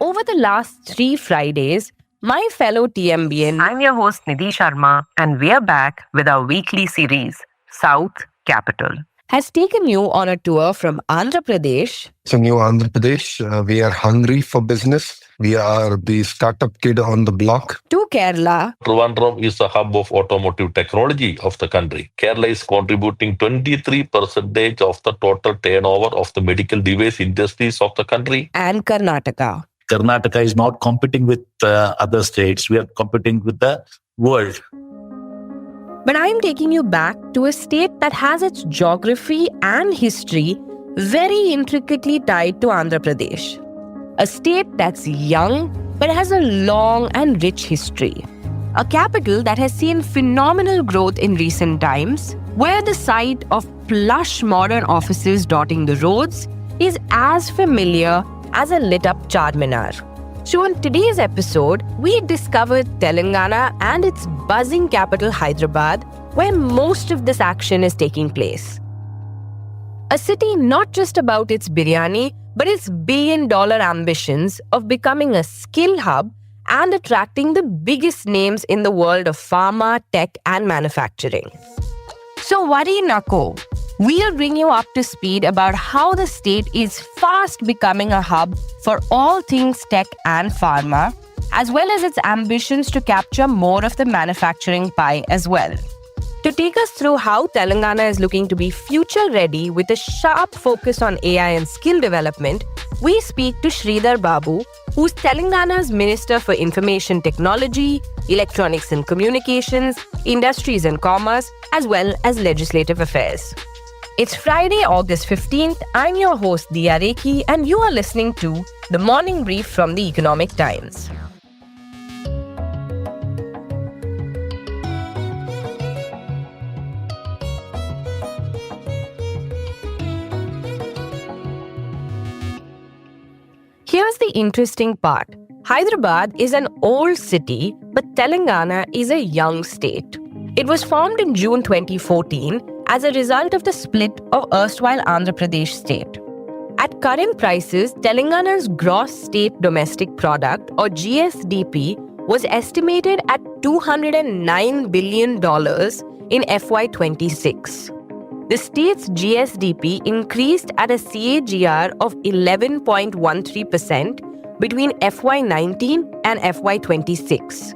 Over the last 3 Fridays, my fellow TMBN, I'm your host Nidhi Sharma, and we're back with our weekly series, South Capital, has taken you on a tour from Andhra Pradesh. So, New Andhra Pradesh, we are hungry for business. We are the startup kid on the block. To Kerala. Trivandrum is the hub of automotive technology of the country. Kerala is contributing 23% of the total turnover of the medical device industries of the country. And Karnataka. Karnataka is not competing with other states. We are competing with the world. But I'm taking you back to a state that has its geography and history very intricately tied to Andhra Pradesh. A state that's young but has a long and rich history. A capital that has seen phenomenal growth in recent times, where the sight of plush modern offices dotting the roads is as familiar as a lit-up Charminar. So in today's episode, we discovered Telangana and its buzzing capital Hyderabad, where most of this action is taking place. A city not just about its biryani, but its billion-dollar ambitions of becoming a skill hub and attracting the biggest names in the world of pharma, tech, and manufacturing. So worry nako. We'll bring you up to speed about how the state is fast becoming a hub for all things tech and pharma, as well as its ambitions to capture more of the manufacturing pie as well. To take us through how Telangana is looking to be future-ready with a sharp focus on AI and skill development, we speak to Sridhar Babu, who's Telangana's Minister for Information Technology, Electronics and Communications, Industries and Commerce, as well as Legislative Affairs. It's Friday, August 15th. I'm your host, Dia Rekhi, and you are listening to The Morning Brief from the Economic Times. Here's the interesting part. Hyderabad is an old city, but Telangana is a young state. It was formed in June 2014 as a result of the split of erstwhile Andhra Pradesh state. At current prices, Telangana's gross state domestic product, or GSDP, was estimated at $209 billion in FY26. The state's GSDP increased at a CAGR of 11.13% between FY19 and FY26.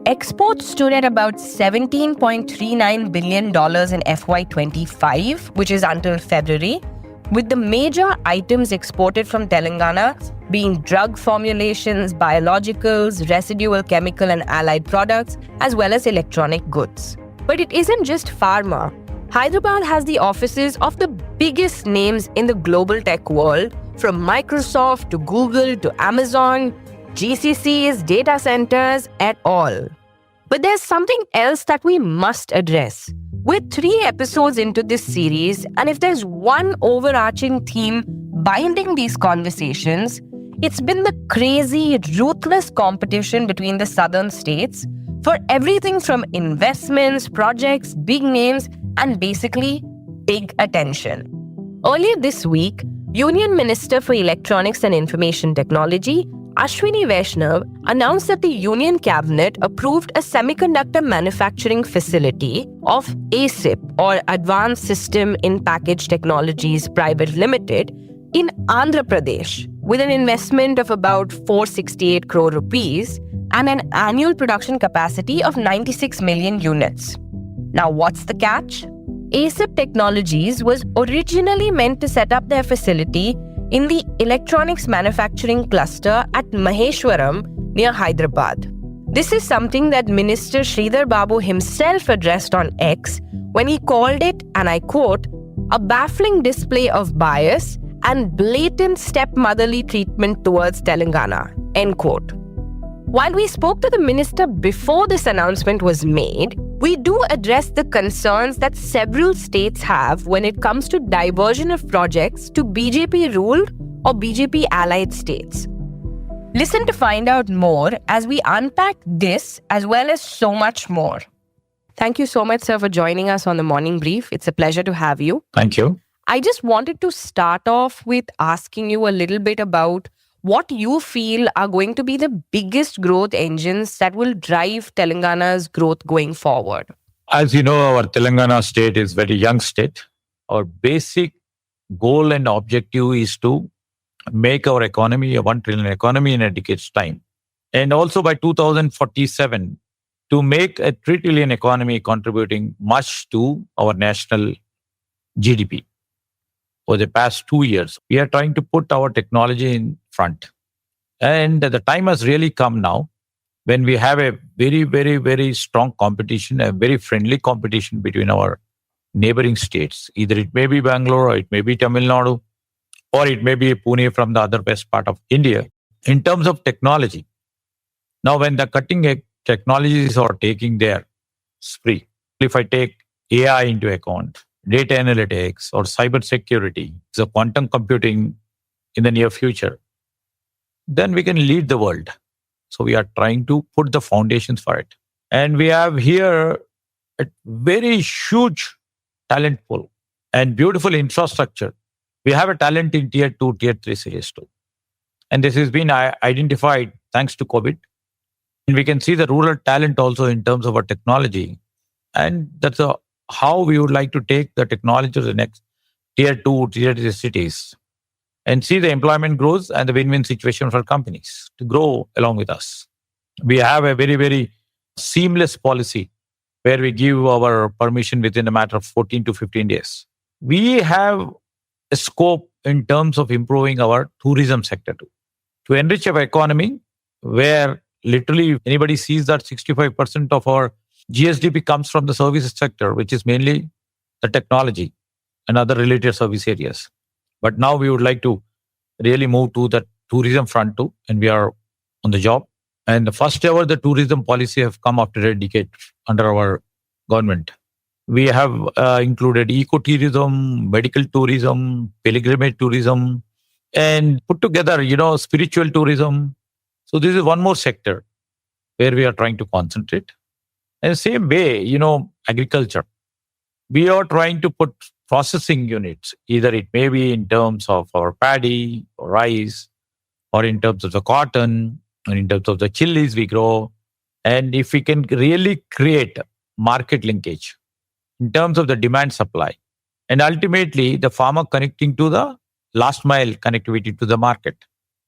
Exports stood at about $17.39 billion in FY25, which is until February, with the major items exported from Telangana being drug formulations, biologicals, residual chemical and allied products, as well as electronic goods. But it isn't just pharma. Hyderabad has the offices of the biggest names in the global tech world, from Microsoft to Google to Amazon, GCCs, data centers, et al. But there's something else that we must address. We're 3 episodes into this series, and if there's one overarching theme binding these conversations, it's been the crazy, ruthless competition between the southern states for everything from investments, projects, big names, and basically big attention. Earlier this week, Union Minister for Electronics and Information Technology, Ashwini Vaishnav, announced that the Union Cabinet approved a semiconductor manufacturing facility of ASIP, or Advanced System in Package Technologies Private Limited, in Andhra Pradesh, with an investment of about 468 crore rupees and an annual production capacity of 96 million units. Now, what's the catch? ASIP Technologies was originally meant to set up their facility in the electronics manufacturing cluster at Maheshwaram near Hyderabad. This is something that Minister Sridhar Babu himself addressed on X when he called it, and I quote, a baffling display of bias and blatant stepmotherly treatment towards Telangana, end quote. While we spoke to the minister before this announcement was made, we do address the concerns that several states have when it comes to diversion of projects to BJP-ruled or BJP-allied states. Listen to find out more as we unpack this as well as so much more. Thank you so much, sir, for joining us on the Morning Brief. It's a pleasure to have you. Thank you. I just wanted to start off with asking you a little bit about what you feel are going to be the biggest growth engines that will drive Telangana's growth going forward. As you know, our Telangana state is very young state. Our basic goal and objective is to make our economy a 1 trillion economy in a decade's time. And also by 2047, to make a 3 trillion economy contributing much to our national GDP. For the past 2 years, we are trying to put our technology in front. And the time has really come now when we have a very, very, very strong competition, a very friendly competition between our neighboring states. Either it may be Bangalore, or it may be Tamil Nadu, or it may be Pune from the other west part of India. In terms of technology, now when the cutting edge technologies are taking their spree, if I take AI into account, data analytics or cyber security, so quantum computing in the near future, then we can lead the world. So we are trying to put the foundations for it. And we have here a very huge talent pool and beautiful infrastructure. We have a talent in tier 2, tier 3 cities too. And this has been identified thanks to COVID. And we can see the rural talent also in terms of our technology. And that's how we would like to take the technology to the next tier 2, tier 3 cities and see the employment growth and the win-win situation for companies to grow along with us. We have a very, very seamless policy where we give our permission within a matter of 14 to 15 days. We have a scope in terms of improving our tourism sector too, to enrich our economy, where literally anybody sees that 65% of our GSDP comes from the services sector, which is mainly the technology and other related service areas. But now we would like to really move to the tourism front too, and we are on the job. And the first ever the tourism policy have come after a decade under our government. We have included ecotourism, medical tourism, pilgrimage tourism, and put together, spiritual tourism. So this is one more sector where we are trying to concentrate. And the same way, agriculture. We are trying to put processing units, either it may be in terms of our paddy or rice, or in terms of the cotton, or in terms of the chilies we grow. And if we can really create market linkage in terms of the demand supply, and ultimately the farmer connecting to the last mile connectivity to the market.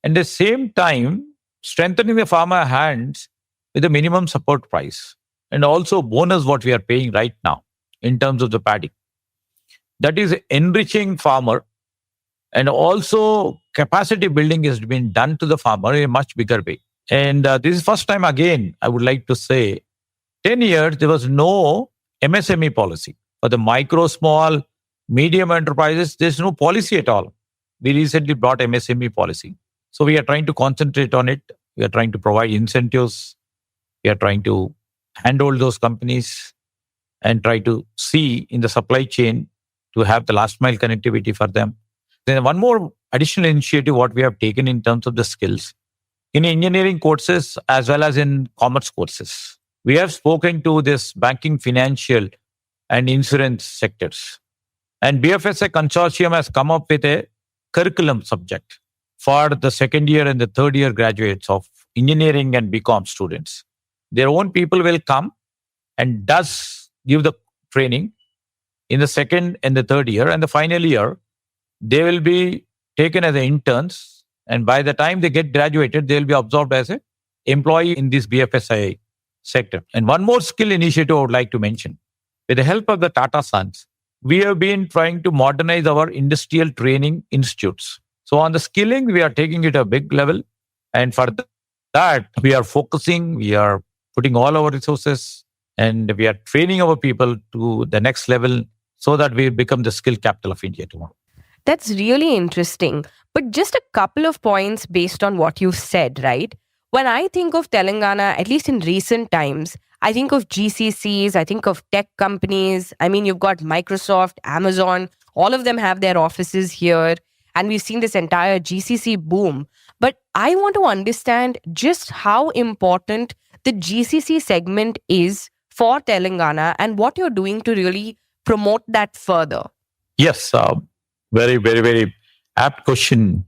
And at the same time, strengthening the farmer hands with a minimum support price and also bonus what we are paying right now in terms of the paddy. That is enriching farmer, and also capacity building has been done to the farmer in a much bigger way. And this is first time again, I would like to say, 10 years, there was no MSME policy. For the micro, small, medium enterprises, there's no policy at all. We recently brought MSME policy. So we are trying to concentrate on it. We are trying to provide incentives. We are trying to handhold those companies and try to see in the supply chain to have the last mile connectivity for them. Then one more additional initiative what we have taken in terms of the skills. In engineering courses as well as in commerce courses, we have spoken to this banking, financial and insurance sectors. And BFSI consortium has come up with a curriculum subject for the second year and the third year graduates of engineering and BCom students. Their own people will come and does give the training in the second and the third year, and the final year, they will be taken as interns. And by the time they get graduated, they will be absorbed as an employee in this BFSI sector. And one more skill initiative I would like to mention. With the help of the Tata Sons, we have been trying to modernize our industrial training institutes. So on the skilling, we are taking it a big level. And for that, we are focusing, we are putting all our resources, and we are training our people to the next level so that we become the skill capital of India tomorrow. That's really interesting. But just a couple of points based on what you've said, right? When I think of Telangana, at least in recent times, I think of GCCs, I think of tech companies. I mean, you've got Microsoft, Amazon, all of them have their offices here. And we've seen this entire GCC boom. But I want to understand just how important the GCC segment is for Telangana and what you're doing to really promote that further. Yes, Very, very, very apt question.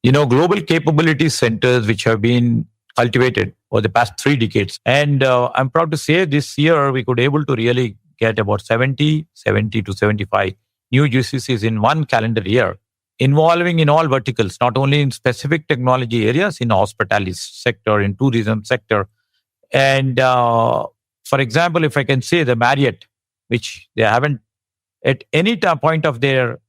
Global capability centers which have been cultivated over the past 3 decades. And I'm proud to say this year we could able to really get about 70 to 75 new GCCs in one calendar year, involving in all verticals, not only in specific technology areas, in hospitality sector, in tourism sector. And for example, if I can say the Marriott, which they haven't at any point of their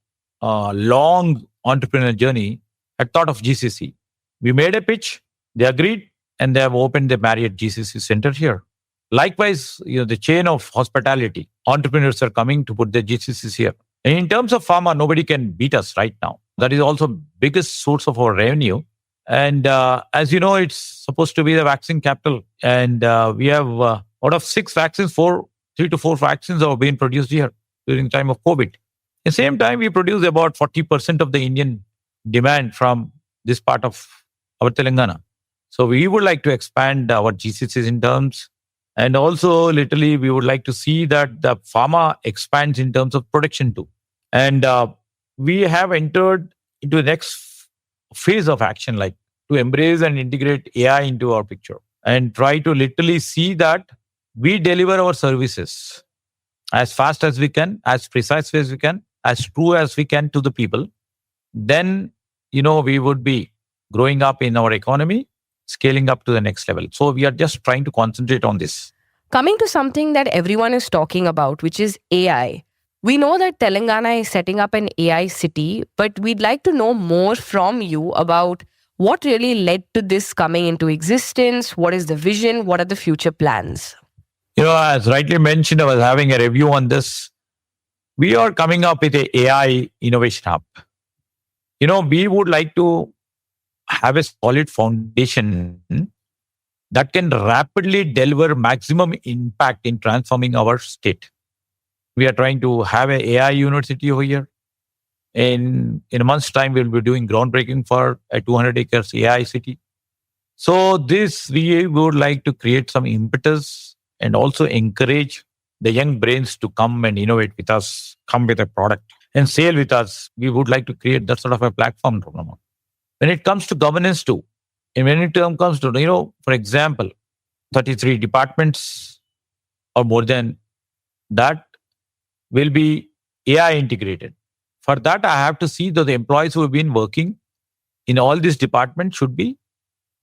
long entrepreneurial journey had thought of GCC. We made a pitch, they agreed, and they have opened the Marriott GCC center here. Likewise, the chain of hospitality, entrepreneurs are coming to put their GCCs here. And in terms of pharma, nobody can beat us right now. That is also biggest source of our revenue. And as you know, it's supposed to be the vaccine capital. And we have, out of 6 vaccines, 3 to 4 vaccines have been produced here during the time of COVID. At the same time, we produce about 40% of the Indian demand from this part of our Telangana. So we would like to expand our GCCs in terms, and also literally we would like to see that the pharma expands in terms of production too. And we have entered into the next phase of action, like to embrace and integrate AI into our picture and try to literally see that we deliver our services as fast as we can, as precise as we can, as true as we can to the people. Then, we would be growing up in our economy, scaling up to the next level. So we are just trying to concentrate on this. Coming to something that everyone is talking about, which is AI. We know that Telangana is setting up an AI city, but we'd like to know more from you about what really led to this coming into existence. What is the vision? What are the future plans? As rightly mentioned, I was having a review on this. We are coming up with an AI innovation hub. We would like to have a solid foundation that can rapidly deliver maximum impact in transforming our state. We are trying to have an AI university over here. In a month's time, we'll be doing groundbreaking for a 200 acres AI city. So this, we would like to create some impetus and also encourage the young brains to come and innovate with us, come with a product and sail with us. We would like to create that sort of a platform. When it comes to governance too, and when it comes to, for example, 33 departments or more than that will be AI integrated. For that, I have to see that the employees who have been working in all these departments should be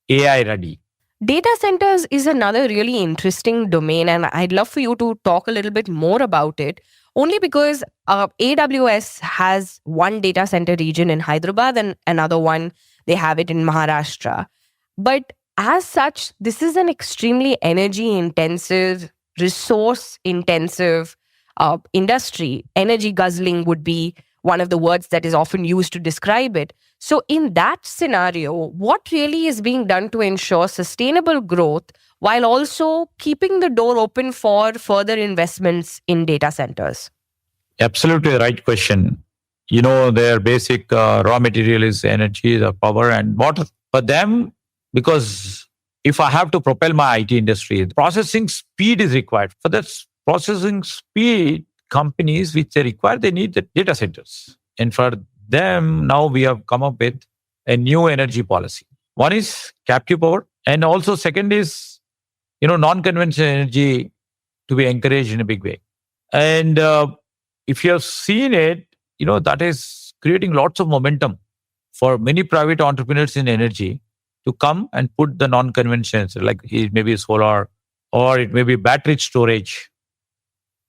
AI ready. Data centers is another really interesting domain, and I'd love for you to talk a little bit more about it, only because AWS has one data center region in Hyderabad and another one, they have it in Maharashtra. But as such, this is an extremely energy-intensive, resource-intensive industry. Energy guzzling would be one of the words that is often used to describe it. So in that scenario, what really is being done to ensure sustainable growth while also keeping the door open for further investments in data centers? Absolutely the right question. Their basic raw material is energy, the power and water. For them, because if I have to propel my IT industry, processing speed is required. For that processing speed, companies which they require, they need the data centers. And for them, now we have come up with a new energy policy. One is captive power, and also second is, non-conventional energy to be encouraged in a big way. And if you have seen it, that is creating lots of momentum for many private entrepreneurs in energy to come and put the non-conventional, like it may be solar or it may be battery storage.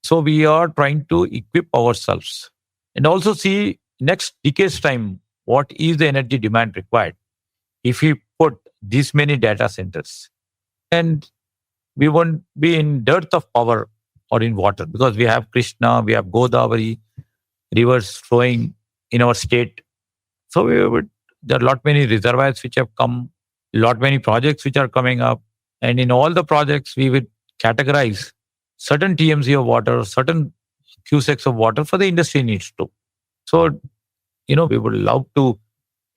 So we are trying to equip ourselves and also see next decade's time, what is the energy demand required if we put this many data centers. And we won't be in dearth of power or in water because we have Krishna, we have Godavari, rivers flowing in our state. So there are a lot many reservoirs which have come, lot many projects which are coming up. And in all the projects, we would categorize certain TMC of water, certain cusecs of water for the industry needs too. So, we would love to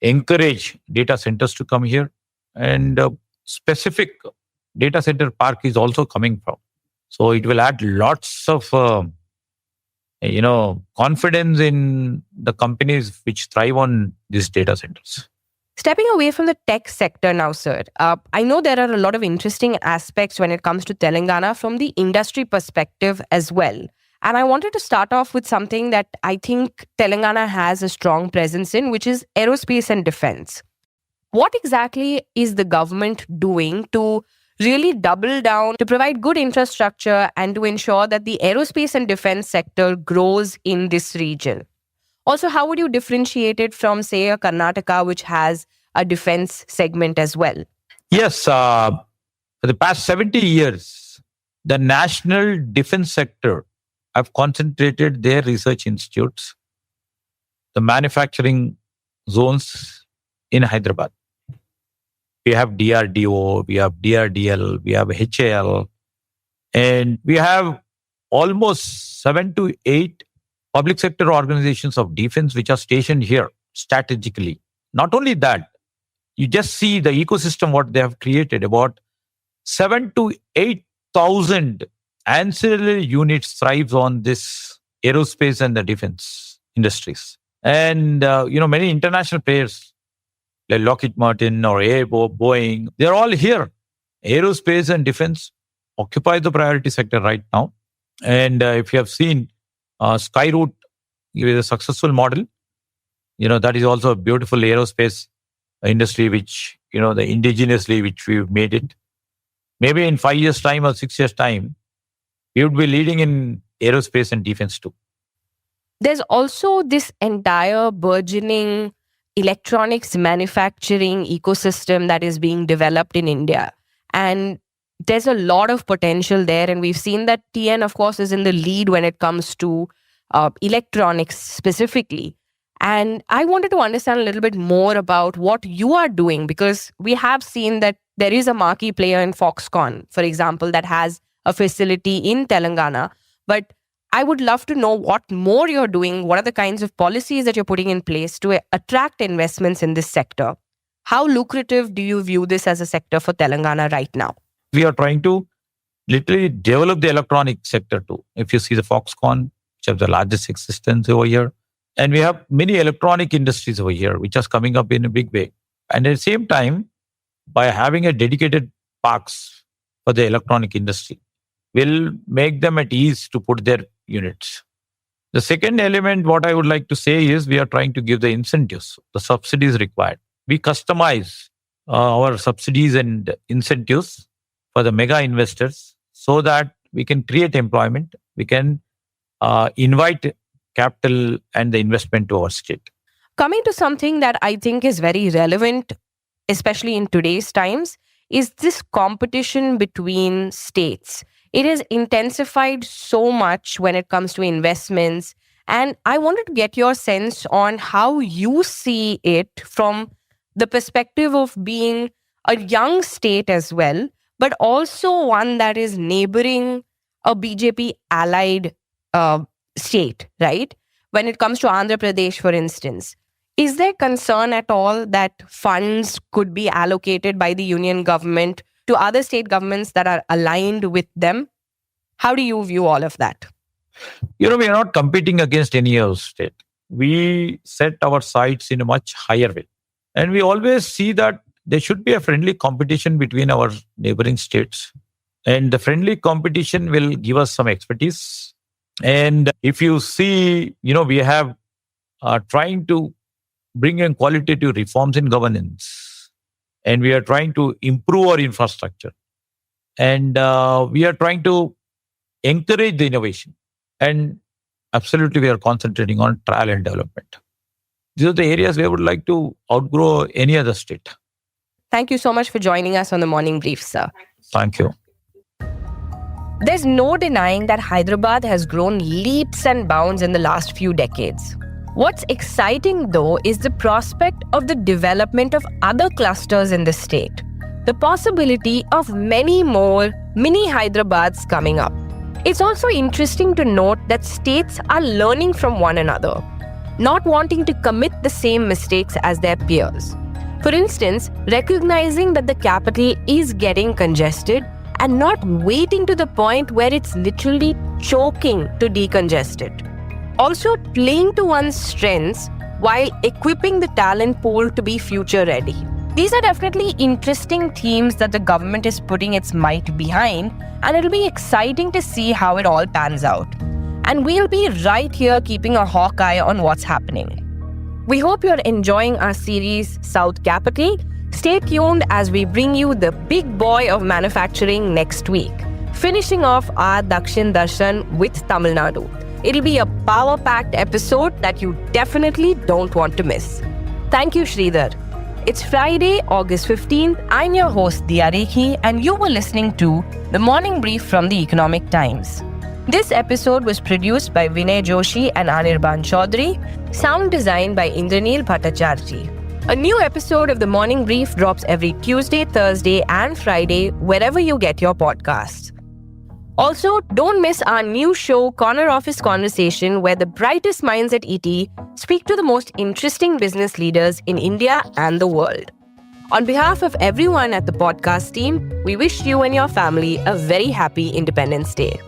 encourage data centers to come here, and specific data center park is also coming from. So it will add lots of confidence in the companies which thrive on these data centers. Stepping away from the tech sector now, sir, I know there are a lot of interesting aspects when it comes to Telangana from the industry perspective as well. And I wanted to start off with something that I think Telangana has a strong presence in, which is aerospace and defense. What exactly is the government doing to really double down, to provide good infrastructure and to ensure that the aerospace and defense sector grows in this region? Also, how would you differentiate it from, say, a Karnataka, which has a defense segment as well? Yes, for the past 70 years, the national defense sector have concentrated their research institutes, the manufacturing zones in Hyderabad. We have DRDO, we have DRDL, we have HAL, and we have almost 7 to 8 public sector organizations of defense which are stationed here strategically. Not only that, you just see the ecosystem what they have created. About 7 to 8,000 ancillary units thrives on this aerospace and the defense industries. And, many international players like Lockheed Martin or Boeing, they're all here. Aerospace and defense occupy the priority sector right now. And if you have seen Skyroot is a successful model, that is also a beautiful aerospace industry, which, the indigenously, which we've made it. Maybe in 5 years' time or 6 years' time, we would be leading in aerospace and defense too. There's also this entire burgeoning electronics manufacturing ecosystem that is being developed in India. And there's a lot of potential there. And we've seen that TN, of course, is in the lead when it comes to electronics specifically. And I wanted to understand a little bit more about what you are doing, because we have seen that there is a marquee player in Foxconn, for example, that has a facility in Telangana. But I would love to know what more you're doing. What are the kinds of policies that you're putting in place to attract investments in this sector? How lucrative do you view this as a sector for Telangana right now? We are trying to literally develop the electronic sector too. If you see the Foxconn, which have the largest existence over here, and we have many electronic industries over here, which are coming up in a big way. And at the same time, by having a dedicated parks for the electronic industry, will make them at ease to put their units. The second element, what I would like to say is we are trying to give the incentives, the subsidies required. We customize our subsidies and incentives for the mega investors so that we can create employment, we can invite capital and the investment to our state. Coming to something that I think is very relevant, especially in today's times, is this competition between states. It has intensified so much when it comes to investments. And I wanted to get your sense on how you see it from the perspective of being a young state as well, but also one that is neighboring a BJP allied state, right? When it comes to Andhra Pradesh, for instance, is there concern at all that funds could be allocated by the union government to other state governments that are aligned with them? How do you view all of that? We are not competing against any other state. We set our sights in a much higher way. And we always see that there should be a friendly competition between our neighboring states. And the friendly competition will give us some expertise. And if you see, we have trying to bring in qualitative reforms in governance. And we are trying to improve our infrastructure. And we are trying to encourage the innovation. And absolutely, we are concentrating on trial and development. These are the areas where we would like to outgrow any other state. Thank you so much for joining us on the Morning Brief, sir. Thank you. There's no denying that Hyderabad has grown leaps and bounds in the last few decades. What's exciting, though, is the prospect of the development of other clusters in the state. The possibility of many more Mini-Hyderabads coming up. It's also interesting to note that states are learning from one another, not wanting to commit the same mistakes as their peers. For instance, recognizing that the capital is getting congested and not waiting to the point where it's literally choking to decongest it. Also, playing to one's strengths while equipping the talent pool to be future ready. These are definitely interesting themes that the government is putting its might behind, and it'll be exciting to see how it all pans out. And we'll be right here keeping a hawk eye on what's happening. We hope you're enjoying our series, South Capital. Stay tuned as we bring you the big boy of manufacturing next week, finishing off our Dakshin Darshan with Tamil Nadu. It'll be a power-packed episode that you definitely don't want to miss. Thank you, Sridhar. It's Friday, August 15th. I'm your host, Dia Rekhi, and you were listening to The Morning Brief from the Economic Times. This episode was produced by Vinay Joshi and Anirban Chaudhary, sound design by Indraneel Bhattacharjee. A new episode of The Morning Brief drops every Tuesday, Thursday, and Friday, wherever you get your podcasts. Also, don't miss our new show, Corner Office Conversation, where the brightest minds at ET speak to the most interesting business leaders in India and the world. On behalf of everyone at the podcast team, we wish you and your family a very happy Independence Day.